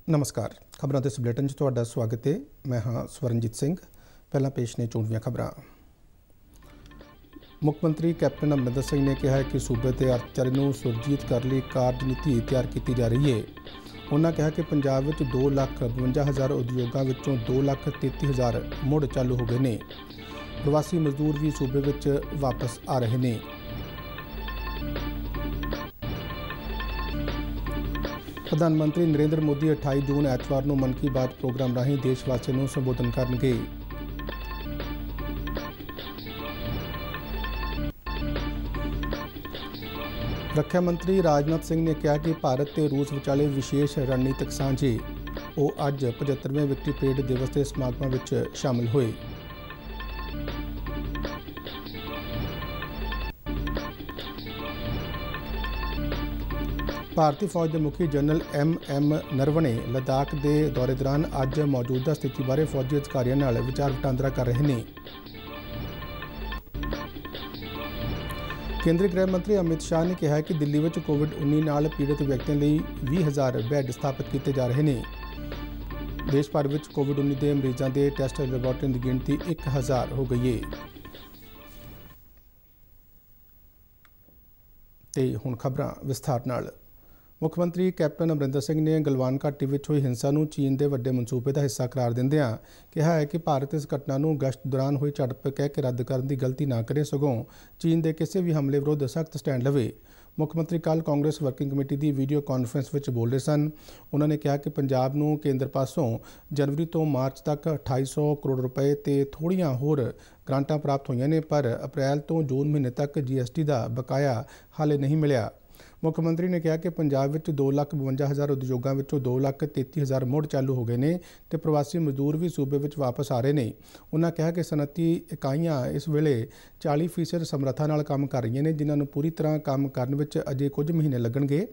नमस्कार। खबरों के इस बुलेटिन 'ਚ ਤੁਹਾਡਾ स्वागत है। मैं हाँ स्वरणजीत सिंह। पहला पेश ने चोणवीं खबरां। मुख मंत्री कैप्टन अमरिंदर सिंह ने कहा है कि सूबे के अर्थचारे ਨੂੰ ਸੁਰਜੀਤ ਕਰਨ ਲਈ ਕਾਰਜ-ਨੀਤੀ ਤਿਆਰ ਕੀਤੀ ਜਾ ਰਹੀ है। उन्होंने कहा कि पंजाब ਵਿੱਚ 2,52,000 उद्योगों ਵਿੱਚੋਂ 2,33,000 ਮੁੜ चालू हो गए ने। प्रवासी मजदूर भी सूबे ਵਿੱਚ वापस आ रहे हैं। प्रधानमंत्री नरेंद्र मोदी 28 जून ਐਤਵਾਰ ਨੂੰ मन की बात प्रोग्राम राਹੀਂ देशवासियों ਨੂੰ संबोधन ਕਰਨਗੇ। ਰੱਖਿਆ ਮੰਤਰੀ ਰਾਜਨਾਥ ਸਿੰਘ ਨੇ ਕਿਹਾ ਕਿ ਭਾਰਤ ਤੇ ਰੂਸ ਵਿਚਾਲੇ ਵਿਸ਼ੇਸ਼ ਰਣਨੀਤਿਕ ਸਾਂਝੇ ਉਹ ਅੱਜ 75ਵੇਂ ਵਿਕਟਰੀ ਪਰੇਡ ਦਿਵਸ ਦੇ ਸਮਾਗਮਾਂ ਵਿੱਚ ਸ਼ਾਮਲ ਹੋਏ। ਭਾਰਤੀ ਫੌਜ ਦੇ ਮੁਖੀ ਜਨਰਲ M ਨਰਵਣੇ ਲਦਾਖ ਦੇ ਦੌਰੇ ਦੌਰਾਨ ਅੱਜ ਮੌਜੂਦਾ ਸਥਿਤੀ ਬਾਰੇ ਫੌਜੀ ਅਧਿਕਾਰੀਆਂ ਨਾਲ ਵਿਚਾਰ ਵਟਾਂਦਰਾ ਕਰ ਰਹੇ ਨੇ। ਕੇਂਦਰੀ ਗ੍ਰਹਿ ਮੰਤਰੀ ਅਮਿਤ ਸ਼ਾਹ ਨੇ ਕਿਹਾ ਕਿ ਦਿੱਲੀ ਵਿੱਚ ਕੋਵਿਡ-19 ਨਾਲ ਪੀੜਤ ਵਿਅਕਤੀਆਂ ਲਈ 20,000 ਬੈੱਡ ਸਥਾਪਿਤ ਕੀਤੇ ਜਾ ਰਹੇ ਨੇ। ਦੇਸ਼ ਭਰ ਵਿੱਚ ਕੋਵਿਡ-19 ਦੇ ਮਰੀਜ਼ਾਂ ਦੇ ਟੈਸਟ ਲੈਬਾਰਟਰੀਆਂ ਦੀ ਗਿਣਤੀ 1,000 ਹੋ ਗਈ ਹੈ। ਤੇ ਹੁਣ ਖਬਰਾਂ ਵਿਸਥਾਰ ਨਾਲ। ਮੁੱਖ ਮੰਤਰੀ ਕੈਪਟਨ ਅਮਰਿੰਦਰ ਸਿੰਘ ਨੇ ਗਲਵਾਨ ਘਾਟੀ ਵਿੱਚ ਹੋਈ ਹਿੰਸਾ ਨੂੰ ਚੀਨ ਦੇ ਵੱਡੇ ਮਨਸੂਬੇ ਦਾ ਹਿੱਸਾ ਕਰਾਰ ਦਿੰਦਿਆਂ ਕਿਹਾ ਹੈ ਕਿ ਭਾਰਤ ਇਸ ਘਟਨਾ ਨੂੰ ਗਸ਼ਤ ਦੌਰਾਨ ਹੋਈ ਝੜਪ ਕਹਿ ਕੇ ਰੱਦ ਕਰਨ ਦੀ ਗਲਤੀ ਨਾ ਕਰੇ, ਸਗੋਂ ਚੀਨ ਦੇ ਕਿਸੇ ਵੀ ਹਮਲੇ ਵਿਰੁੱਧ ਸਖਤ ਸਟੈਂਡ ਲਵੇ। ਮੁੱਖ ਮੰਤਰੀ ਕੱਲ੍ਹ ਕਾਂਗਰਸ ਵਰਕਿੰਗ ਕਮੇਟੀ ਦੀ ਵੀਡੀਓ ਕਾਨਫਰੰਸ ਵਿੱਚ ਬੋਲ ਰਹੇ ਸਨ। ਉਹਨਾਂ ਨੇ ਕਿਹਾ ਕਿ ਪੰਜਾਬ ਨੂੰ ਕੇਂਦਰ ਪਾਸੋਂ ਜਨਵਰੀ ਤੋਂ ਮਾਰਚ ਤੱਕ 250 ਕਰੋੜ ਰੁਪਏ ਤੇ ਥੋੜ੍ਹੀਆਂ ਹੋਰ ਗ੍ਰਾਂਟਾਂ ਪ੍ਰਾਪਤ ਹੋਈਆਂ ਨੇ, ਪਰ ਅਪ੍ਰੈਲ ਤੋਂ ਜੂਨ ਮਹੀਨੇ ਤੱਕ GST ਦਾ ਬਕਾਇਆ ਹਾਲੇ ਨਹੀਂ ਮਿਲਿਆ। ਮੁੱਖ ਮੰਤਰੀ ਨੇ ਕਿਹਾ ਕਿ ਪੰਜਾਬ ਵਿੱਚ 2,52,000 ਉਦਯੋਗਾਂ ਵਿੱਚੋਂ 2,33,000 ਮੁੜ ਚਾਲੂ ਹੋ ਗਏ ਨੇ ਤੇ ਪ੍ਰਵਾਸੀ ਮਜ਼ਦੂਰ ਵੀ ਸੂਬੇ ਵਿੱਚ ਵਾਪਸ ਆ ਰਹੇ ਨੇ। ਉਹਨਾਂ ਕਿਹਾ ਕਿ ਸਨਅਤੀ ਇਕਾਈਆਂ ਇਸ ਵੇਲੇ 40% ਸਮਰੱਥਾ ਨਾਲ ਕੰਮ ਕਰ ਰਹੀਆਂ ਨੇ, ਜਿਨ੍ਹਾਂ ਨੂੰ ਪੂਰੀ ਤਰ੍ਹਾਂ ਕੰਮ ਕਰਨ ਵਿੱਚ ਅਜੇ ਕੁਝ ਮਹੀਨੇ ਲੱਗਣਗੇ।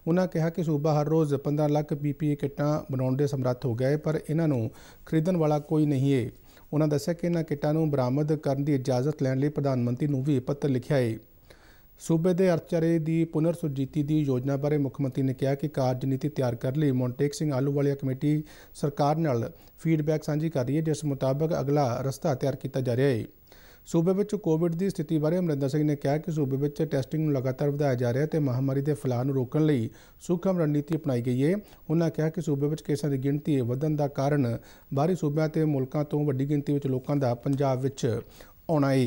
ਉਹਨਾਂ ਕਿਹਾ ਕਿ ਸੂਬਾ ਹਰ ਰੋਜ਼ 15 ਲੱਖ PPE ਕਿੱਟਾਂ ਬਣਾਉਣ ਦੇ ਸਮਰੱਥ ਹੋ ਗਿਆ ਹੈ, ਪਰ ਇਹਨਾਂ ਨੂੰ ਖਰੀਦਣ ਵਾਲਾ ਕੋਈ ਨਹੀਂ ਹੈ। ਉਹਨਾਂ ਦੱਸਿਆ ਕਿ ਇਹਨਾਂ ਕਿੱਟਾਂ ਨੂੰ ਬਰਾਮਦ ਕਰਨ ਦੀ ਇਜਾਜ਼ਤ ਲੈਣ ਲਈ ਪ੍ਰਧਾਨ ਮੰਤਰੀ ਨੂੰ ਵੀ ਪੱਤਰ ਲਿਖਿਆ ਹੈ। सूबे के अर्थचारे की पुनर सुरजीती की योजना बारे मुख्यमंत्री ने कहा कि कार्यनीति तैयार करने लिए मोन्टेक सिंह आलूवालिया कमेटी सरकार नाल फीडबैक साझी कर रही है, जिस मुताबिक अगला रस्ता तैयार किया जा रहा है। सूबे में कोविड की स्थिति बारे अमरिंदर सिंह ने कहा कि सूबे में टैसटिंग लगातार बढ़ाया जा रहा है तो महामारी के फैलाव को रोकने लिए सूखम रणनीति अपनाई गई है। उन्होंने कहा कि सूबे में केसां की गिणती वधन का कारण बाहरी सूबों के मुल्कों तो वड्डी गिणती में लोगों का पंजाब में आना है।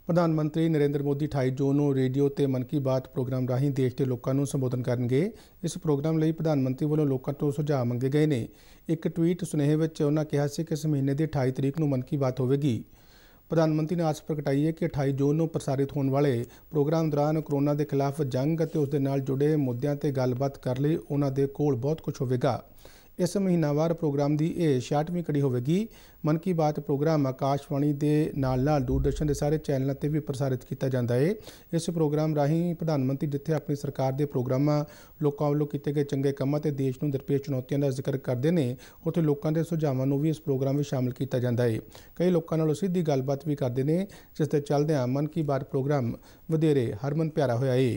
प्रधानमंत्री नरेंद्र मोदी 28 जून ਨੂੰ रेडियो ਤੇ मन की बात प्रोग्राम ਰਾਹੀਂ देश के लोगों ਨੂੰ संबोधन ਕਰਨਗੇ। इस प्रोग्राम ਲਈ प्रधानमंत्री ਵੱਲੋਂ ਲੋਕਾਂ ਤੋਂ ਸੁਝਾਅ ਮੰਗੇ ਗਏ ਨੇ। ਇੱਕ ਟਵੀਟ ਸੁਨੇਹੇ ਵਿੱਚ ਉਹਨਾਂ ਕਿਹਾ ਸੀ ਕਿ ਇਸ ਮਹੀਨੇ ਦੀ 28 ਤਰੀਕ ਨੂੰ मन की बात ਹੋਵੇਗੀ। प्रधानमंत्री ने आस प्रगटाई है कि 28 जून ਨੂੰ ਪ੍ਰਸਾਰਿਤ ਹੋਣ ਵਾਲੇ ਪ੍ਰੋਗਰਾਮ ਦੌਰਾਨ ਕੋਰੋਨਾ ਦੇ ਖਿਲਾਫ ਜੰਗ ਅਤੇ ਉਸ ਦੇ ਨਾਲ ਜੁੜੇ ਮੁੱਦਿਆਂ ਤੇ ਗੱਲਬਾਤ ਕਰਨ ਲਈ ਉਹਨਾਂ ਦੇ ਕੋਲ ਬਹੁਤ ਕੁਝ ਹੋਵੇਗਾ। इस महीनावार प्रोग्राम की यह 66वीं कड़ी होगी। मन की बात प्रोग्राम आकाशवाणी के नाल दूरदर्शन के सारे चैनलों पर भी प्रसारित किया जाता है। इस प्रोग्राम राही प्रधानमंत्री जिथे अपनी सरकार के प्रोग्रामों लोगों वालों किए गए चंगे कामों ते देश में दरपेश चुनौतियों का जिक्र करते हैं, उत्थे लोगों के सुझावों को भी इस प्रोग्राम में शामिल किया जाता है। कई लोगों नाल सीधी गलबात भी करते हैं, जिसके चलदे मन की बात प्रोग्राम वधेरे हरमन प्यारा होया है।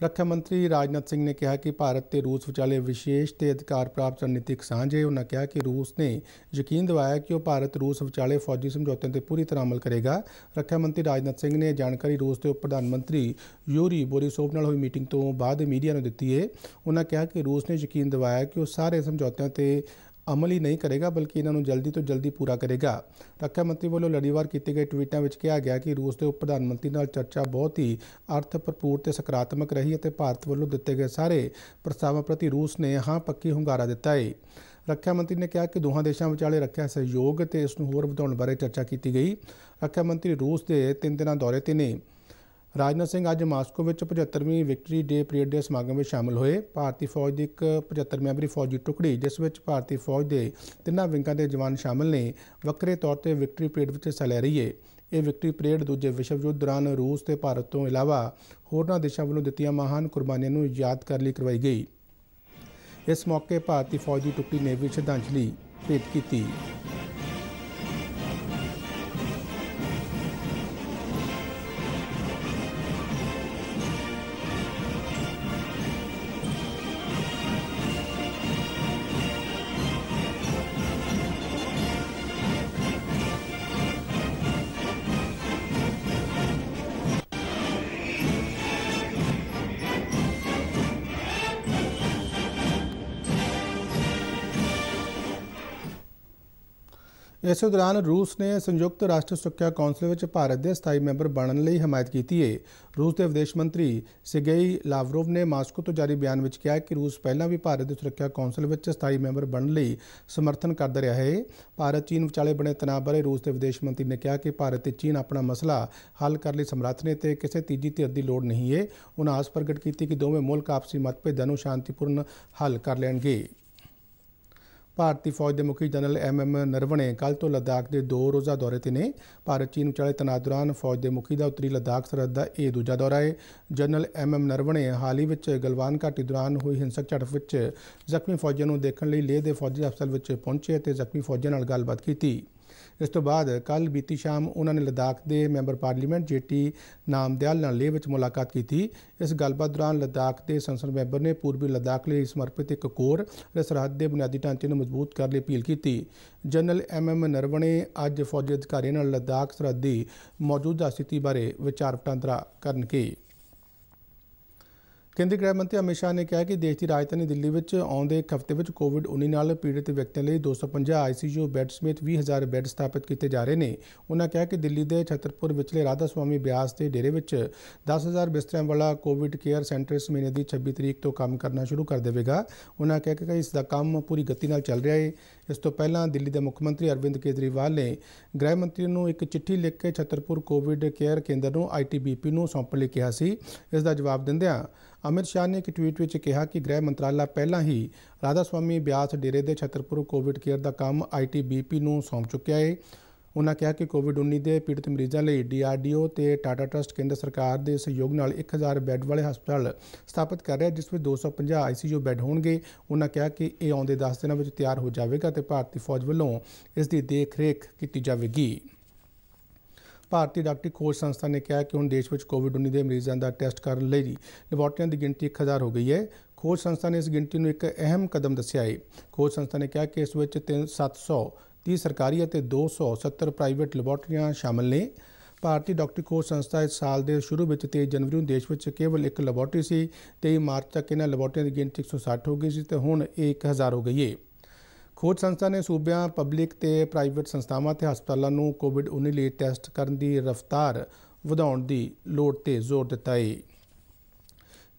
ਰੱਖਿਆ ਮੰਤਰੀ ਰਾਜਨਾਥ ਸਿੰਘ ਨੇ ਕਿਹਾ ਕਿ ਭਾਰਤ ਤੇ ਰੂਸ ਵਿਚਾਲੇ ਵਿਸ਼ੇਸ਼ ਤੇ ਅਧਿਕਾਰ ਪ੍ਰਾਪਤ ਰਣਨੀਤਿਕ ਸਾਂਝ ਹੈ। ਉਹਨਾਂ ਕਿਹਾ ਕਿ ਰੂਸ ਨੇ ਯਕੀਨ ਦਿਵਾਇਆ ਕਿ ਉਹ ਭਾਰਤ ਰੂਸ ਵਿਚਾਲੇ ਫੌਜੀ ਸਮਝੌਤਿਆਂ ਤੇ ਪੂਰੀ ਤਰ੍ਹਾਂ ਅਮਲ ਕਰੇਗਾ। ਰੱਖਿਆ ਮੰਤਰੀ ਰਾਜਨਾਥ ਸਿੰਘ ਨੇ ਜਾਣਕਾਰੀ ਰੂਸ ਦੇ ਉਪ ਪ੍ਰਧਾਨ ਮੰਤਰੀ ਯੂਰੀ ਬੋਰਿਸੋਵ ਨਾਲ ਹੋਈ ਮੀਟਿੰਗ ਤੋਂ ਬਾਅਦ ਮੀਡੀਆ ਨੂੰ ਦਿੱਤੀ ਹੈ। ਉਹਨਾਂ ਕਿਹਾ ਕਿ ਰੂਸ ਨੇ ਯਕੀਨ ਦਿਵਾਇਆ ਕਿ ਉਹ ਸਾਰੇ ਸਮਝੌਤਿਆਂ ਤੇ अमल ही नहीं करेगा, बल्कि इन्हों जल्दी तो जल्दी पूरा करेगा। रक्षा मंत्री वालों लड़ीवार किए गए ट्वीटों में कहा गया कि रूस के उप प्रधानमंत्री नाल चर्चा बहुत ही अर्थ भरपूर ते सकारात्मक रही है। भारत वालों दिए गए सारे प्रस्तावों प्रति रूस ने हाँ पक्की हुंगारा दिता है। रक्षा मंत्री ने कहा कि दोहां देशों विचाले रक्षा सहयोग ते इसनूं होर वधाउण बारे चर्चा की गई। रक्षा मंत्री रूस के 3 दिनां दौरे ते ने। राजनाथ सिंह अज मास्को में 75वीं विक्टरी डे परेड के समागम में शामिल होए। भारतीय फौज की एक 75 मैंबरी फौजी टुकड़ी, जिस में भारतीय फौज के 3 विंगां के जवान शामिल ने, वक्रे तौर पर विक्टरी परेड में हिस्सा लै रही है। यह विक्टरी परेड दूजे विश्व युद्ध दौरान रूस ते भारत तो इलावा होरनां देशों वालों दित्तियां महान कुर्बानियां नूं याद करने लई करवाई गई। इस मौके भारतीय फौज की टुकड़ी ने भी श्रद्धांजलि भेंट की। इस दौरान रूस ने संयुक्त राष्ट्र सुरक्षा कौंसल में भारत के स्थाई मैंबर बनने ਲਈ हमायत की है। रूस के विदेश मंत्री सेर्गेई लावरोव ने मास्को तो जारी बयान में कहा कि रूस पहला भी भारत के सुरक्षा कौंसल में स्थाई मैंबर बनने ਲਈ समर्थन करता रहा है। भारत चीन विचाले बने तनाव बारे रूस के विदेश मंत्री ने कहा कि भारत ते चीन अपना मसला हल करने ਲਈ समर्थ ने ते किसी तीजी धिर की लोड़ नहीं है। उन्होंने आस प्रगट की कि दोवें मुल्क आपसी मतभेदों को शांतिपूर्ण हल कर लेंगे। भारतीय फौज के मुखी जनरल MM नरवणे कल तो लद्दाख के 2 रोज़ा दौरे ते ने। भारत चीन विचाले तनाव दौरान फौज के मुखी का उत्तरी लद्दाख सरहद का यह दूजा दौरा है। जनरल MM नरवणे हाल ही में गलवान घाटी दौरान हुई हिंसक झड़प में जख्मी फौजियों को देखने लिए लेह के फौजी हस्पताल में पहुंचे और जख्मी फौजियों नाल गलबात की। इस तो बाद कल बीती शाम उन्होंने लद्दाख के मैंबर पार्लीमेंट JT नामदयाल नाल लेह में मुलाकात की। इस गलबात दौरान लद्दाख के संसद मैंबर ने पूर्वी लद्दाख लिए समर्पित एक कोर और सरहद के बुनियादी ढांचे को मजबूत करने की अपील की। जनरल MM नरवणे अज फौजी अधिकारियों नाल लद्दाख सरहद की मौजूदा स्थिति बारे विचार वटांदरा करनगे। केंद्रीय गृह मंत्री अमित शाह ने कहा कि देश की राजधानी दिल्ली में आउंदे एक हफ्ते में कोविड-19 नाल पीड़ित व्यक्तियों लिए 250 ICU बैड समेत 20,000 बैड स्थापित किए जा रहे हैं। उन्होंने कहा कि दिल्ली के छतरपुर विचले राधा स्वामी ब्यास के डेरे में 10,000 बिस्तरों वाला कोविड केयर सेंटर इस महीने की 26 तरीक तो काम करना शुरू कर देगा। उन्होंने कहा कि इसका काम पूरी गति नाल चल रहा है। इस तो पहला दिल्ली के मुख्यमंत्री अरविंद केजरीवाल ने गृह मंत्री को एक चिट्ठी लिख के छतरपुर कोविड केयर केंद्र को ITBP को सौंपण लई कहा सी। इसका जवाब दिंदिआं अमित शाह ने एक ट्वीट में कहा कि गृह मंत्राला पहला ही राधा स्वामी ब्यास डेरे के छतरपुर कोविड केयर का काम ITBP को सौंप चुका है। उन्होंने कहा कि कोविड-19 के पीड़ित मरीजों लिए DRDO ते टाटा ट्रस्ट केंद्र सरकार के सहयोग नाल 1000 बैड वाले हस्पताल स्थापित कर रहा है, जिसमें 250 ICU बैड होंगे। उन्होंने कहा कि यह आउंदे 10 दिनों में तैयार हो जाएगा तो भारतीय फौज वालों इसकी देख रेख की जाएगी। भारतीय डॉक्टरी खोज संस्था ने कहा कि हुण देश में कोविड-19 के मरीजों का टेस्ट करने लई लैबोरेटरियों की गिनती 1000 हो गई है। खोज संस्था ने इस गिनती को एक अहम कदम दस्सिया है। खोज संस्था ने कहा कि इस 730 सरकारी और 270 प्राइवेट लैबोरेटरियां शामिल ने। भारतीय डॉक्टरी खोज संस्था इस साल के शुरू में 23 जनवरी को देश में केवल एक लैबोरेटरी सी। 23 मार्च तक इन्होंने लैबोरेटरियों की गिनती 160 हो गई सी तो हुण 1000 हो गई है। खोज संस्था ने सूबियां पब्लिक ते प्राइवेट संस्थावां ते हस्पतालों को कोविड-19 लिए टैसट करने की रफ्तार वधाउण की लोड़ ते जोर दिता है।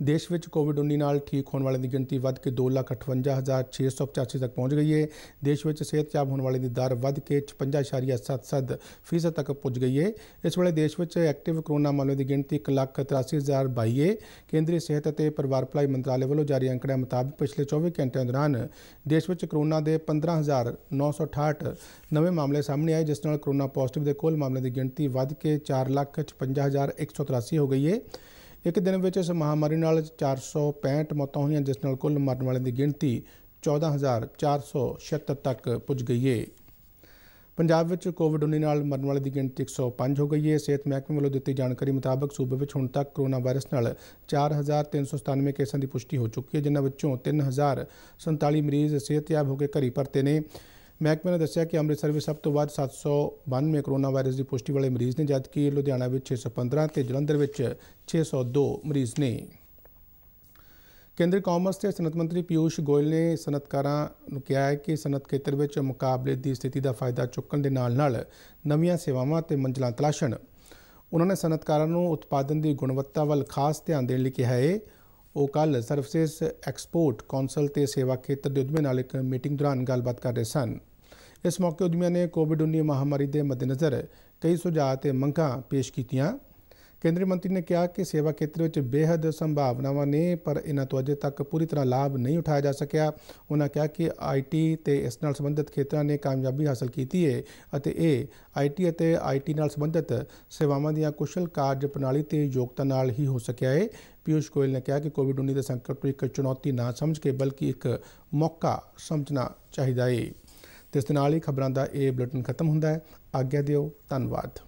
देश में कोविड-19 नाल ठीक होने वालों की गिनती वध के 2,58,685 तक पहुँच गई है। देश में सेहतयाब होने वालों की दर वध के 56.77% तक पहुँच गई है। इस वेले देश में एक्टिव कोरोना मामलों की गिनती 1,83,082 है। केंद्रीय सेहत और परिवार भलाई मंत्रालय वालों जारी अंकड़ियों मुताबिक पिछले 24 घंटों दौरान देश में कोरोना के 15,968 नवे मामले सामने आए, जिस नाल कोरोना पॉजिटिव के कुल मामलों की गिनती वध के 4,56,183 हो गई है। एक दिन में इस महामारी नाल 465 मौतां हुई, जिस नाल कुल मरन वालों की गिनती 14,476 तक पुज गई है। पंजाब में कोविड-19 नाल मरन वालों की गिनती 105 हो गई है। सेहत महकमे वालों दी जानकारी मुताबिक सूबे में हुण तक कोरोना वायरस नाल 4,397 केसां की पुष्टि हो चुकी है, जिन्हां विचों 3,047 मरीज सेहतयाब होकर घरी परते ने। महकमे ने दस्सिया कि अमृतसर में सब तो वध 792 कोरोना वायरस की पुष्टि वाले मरीज ने, जबकि लुधियाना में 615 तो जलंधर में 602 मरीज ने। केंद्रीय कॉमर्स ते सनत मंत्री पीयूष गोयल ने सनतकारां कहा है कि सनत खेतर में मुकाबले की स्थिति का फायदा चुकण के नाल नवीं सेवावां ते मंजिलां तलाशण। उन्होंने सनतकारां नूं उत्पादन की गुणवत्ता वाल खास ध्यान देने लिए कहा है। वो कल सर्विसेज एक्सपोर्ट कौंसल ते सेवा खेतर के उद्यमियों नाल एक मीटिंग दौरान गलबात कर रहे सन। इस मौके उद्यमियों ने कोविड-19 महामारी के मद्देनज़र कई सुझाव ते मंगां पेश कीतियां। केंद्रीय मंत्री ने कहा कि सेवा खेत्र में बेहद संभावनावां ने, पर इन्हां तो अजे तक पूरी तरह लाभ नहीं उठाया जा सकिया। उन्होंने कहा कि IT ते इस नाल संबंधित खेत्रों ने कामयाबी हासिल की है और यह IT ते IT नाल संबंधित सेवावां दी कुशल कार्य प्रणाली ते योग्यता नाल ही हो सकिया है। पीयूष गोयल ने कहा कि कोविड-19 के संकट को एक चुनौती ना समझ के बल्कि एक मौका समझना चाहिए है। तो इस नाल ही खबरों का यह बुलेटिन खत्म होता है। आग्ञा दिओ, धन्यवाद।